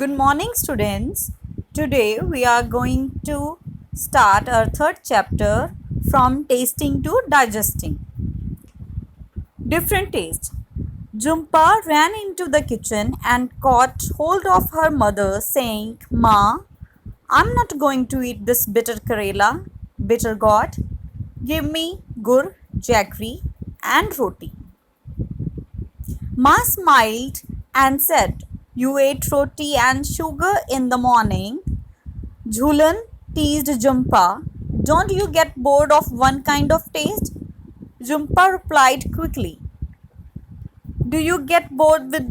Good morning, students. Today we are going to start our third chapter from tasting to digesting. Different taste. Jhumpa ran into the kitchen and caught hold of her mother, saying, "Ma, I'm not going to eat this bitter Karela, bitter gourd. Give me gur, jaggery, and roti." Ma smiled and said, "You ate roti and sugar in the morning." Jhulan teased Jhumpa, "Don't you get bored of one kind of taste?" Jhumpa replied quickly, "Do you get bored with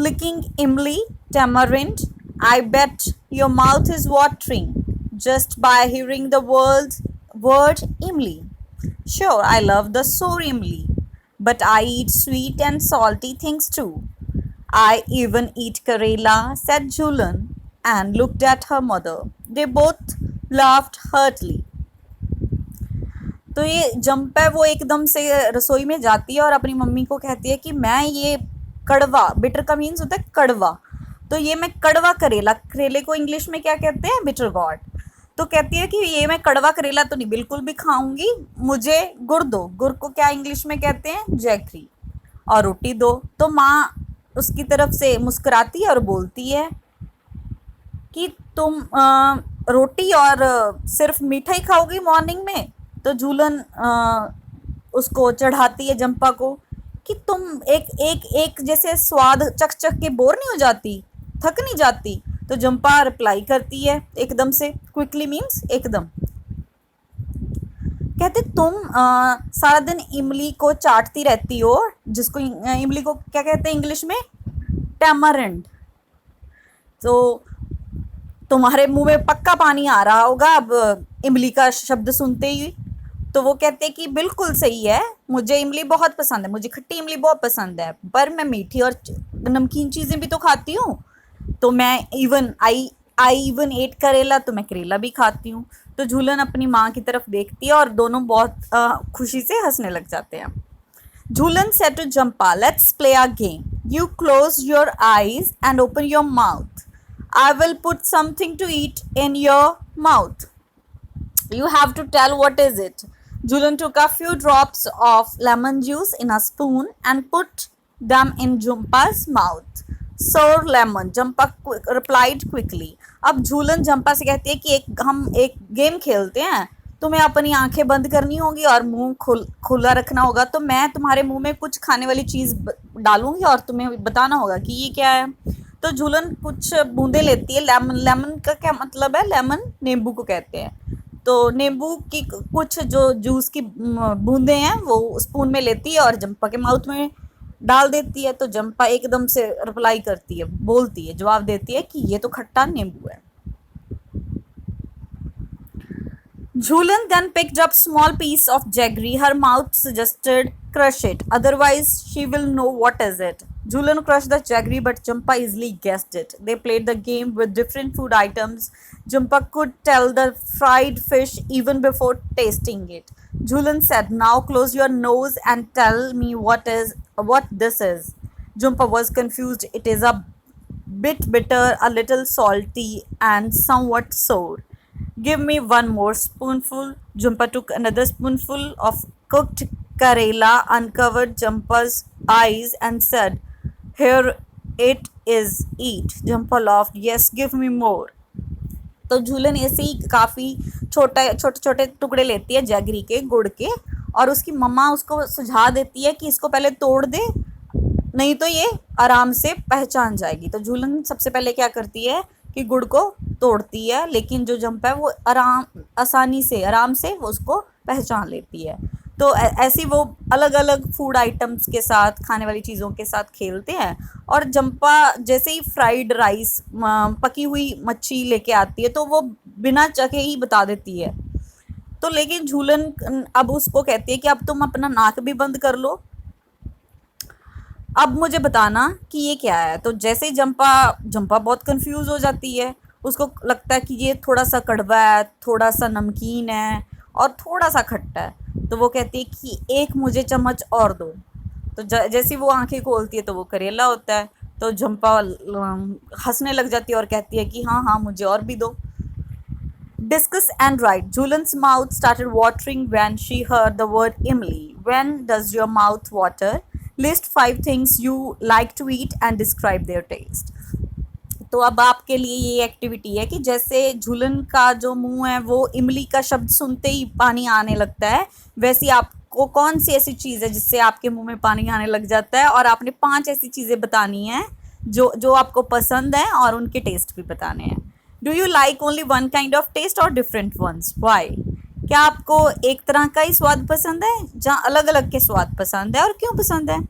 licking imli, tamarind? I bet your mouth is watering just by hearing the word imli." "Sure, I love the sour imli, but I eat sweet and salty things too. I even eat Karela," said Jhulan and looked at her mother. They both laughed heartily. तो ये jump है वो एकदम से रसोई में जाती है और अपनी मम्मी को कहती है कि मैं ये कड़वा, बिटर का मीन्स होता है कड़वा, तो ये मैं कड़वा करेला, करेले को इंग्लिश में क्या कहते हैं? Bitter gourd. तो कहती है कि ये मैं कड़वा करेला तो नहीं बिल्कुल भी खाऊंगी, मुझे गुड़ दो। गुड़ को क्या इंग्लिश में कहते हैं? जैगरी। और रोटी दो। तो माँ उसकी तरफ से मुस्कुराती है और बोलती है कि तुम रोटी और सिर्फ मीठा ही खाओगी मॉर्निंग में? तो झूलन उसको चढ़ाती है जंपा को कि तुम एक एक एक जैसे स्वाद चख चख के बोर नहीं हो जाती, थक नहीं जाती? तो जंपा रिप्लाई करती है एकदम से, क्विकली मीन्स एकदम। कहते तुम सारा दिन इमली को चाटती रहती हो, जिसको इमली को क्या कहते हैं इंग्लिश में? टैमरिंड। तो तुम्हारे मुंह में पक्का पानी आ रहा होगा अब इमली का शब्द सुनते ही। तो वो कहते कि बिल्कुल सही है, मुझे इमली बहुत पसंद है, मुझे खट्टी इमली बहुत पसंद है, पर मैं मीठी और नमकीन चीज़ें भी तो खाती हूँ। तो मैं आई इवन एट करेला, तो मैं करेला भी खाती हूँ। तो झूलन अपनी माँ की तरफ देखती है और दोनों बहुत खुशी से हंसने लग जाते हैं। Jhulan said to Jhampa, "Let's play a game. You close your eyes and open your mouth. I will put something to eat in your mouth. You have to tell what is it." Jhulan took a few drops of lemon juice in a spoon and put them in Jhampa's mouth. "Sour lemon," Jhampa replied quickly. अब झूलन Zampa से कहती है कि हम एक game खेलते हैं, तुम्हें अपनी आंखें बंद करनी होगी और मुंह खुला रखना होगा। तो मैं तुम्हारे मुंह में कुछ खाने वाली चीज़ डालूंगी और तुम्हें बताना होगा कि ये क्या है। तो झूलन कुछ बूंदे लेती है। लेमन का क्या मतलब है? लेमन नींबू को कहते हैं। तो नींबू की कुछ जो जूस की बूंदे हैं वो स्पून में लेती है और जंपा के माउथ में डाल देती है। तो जंपा एकदम से रिप्लाई करती है, बोलती है, जवाब देती है कि ये तो खट्टा नींबू है। Jhulan then picked up small piece of jaggery. Her mouth suggested, "Crush it, otherwise she will know what is it." Jhulan crushed the jaggery, but Jhampa easily guessed it. They played the game with different food items. Jhampa could tell the fried fish even before tasting it. Jhulan said, "Now close your nose and tell me what this is." Jhampa was confused. "It is a bit bitter, a little salty, and somewhat sour." "Give me one more spoonful." Jhampa took another spoonful of cooked Karela, uncovered Jhampa's eyes and said, "Here it is, eat." Jhampa laughed. "Yes, give me more." तो झूलन ऐसे ही काफ़ी छोटे छोटे टुकड़े लेती है jaggery के, गुड़ के, और उसकी मम्मा उसको सुझा देती है कि इसको पहले तोड़ दे, नहीं तो ये आराम से पहचान जाएगी। तो झूलन सबसे पहले क्या करती है कि गुड़ को तोड़ती है, लेकिन जो जंप है वो आराम से वो उसको पहचान लेती है। तो ऐसी वो अलग अलग फूड आइटम्स के साथ, खाने वाली चीज़ों के साथ खेलते हैं। और जंपा जैसे ही फ्राइड राइस, पकी हुई मच्छी लेके आती है तो वो बिना चखे ही बता देती है। तो लेकिन झूलन अब उसको कहती है कि अब तुम अपना नाक भी बंद कर लो, अब मुझे बताना कि ये क्या है। तो जैसे ही जंपा बहुत कंफ्यूज हो जाती है, उसको लगता है कि ये थोड़ा सा कड़वा है, थोड़ा सा नमकीन है और थोड़ा सा खट्टा है। तो वो कहती है कि एक मुझे चम्मच और दो। तो जैसे वो आंखें खोलती है तो वो करेला होता है। तो झंपा हंसने लग जाती है और कहती है कि हाँ हाँ मुझे और भी दो. Discuss and write. Julian's mouth started watering when she heard the word Emily. When does your mouth water? List 5 things you like to eat and describe their taste. तो अब आपके लिए ये एक्टिविटी है कि जैसे झूलन का जो मुंह है वो इमली का शब्द सुनते ही पानी आने लगता है, वैसे आपको कौन सी ऐसी चीज़ है जिससे आपके मुंह में पानी आने लग जाता है, और आपने 5 ऐसी चीज़ें बतानी हैं जो जो आपको पसंद है और उनके टेस्ट भी बताने हैं. Do you like only one kind of test और डिफरेंट वंस? वाई? क्या आपको एक तरह का ही स्वाद पसंद है, जहाँ अलग अलग के स्वाद पसंद है, और क्यों पसंद है?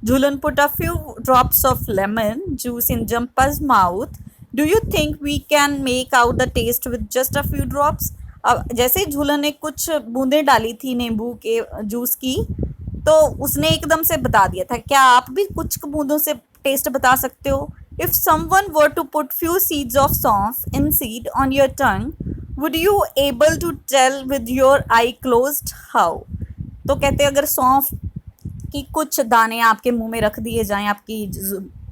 Julian put a few drops of lemon juice in Jampa's mouth. Do you think we can make out the taste with just a few drops? अब जैसे झूलन ने कुछ बूंदें डाली थी नींबू के जूस की, तो उसने एकदम से बता दिया था. क्या आप भी कुछ बूंदों से टेस्ट बता सकते हो? If someone were to put few seeds of saunf in seed on your tongue, would you able to tell with your eye closed? How? तो कहते अगर सौंफ कि कुछ दाने आपके मुंह में रख दिए जाएं आपकी,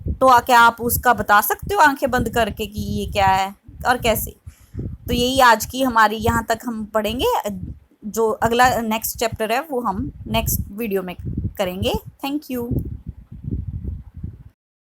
तो क्या आप उसका बता सकते हो आंखें बंद करके कि ये क्या है और कैसे? तो यही आज की हमारी, यहाँ तक हम पढ़ेंगे. जो अगला नेक्स्ट चैप्टर है वो हम नेक्स्ट वीडियो में करेंगे. Thank you.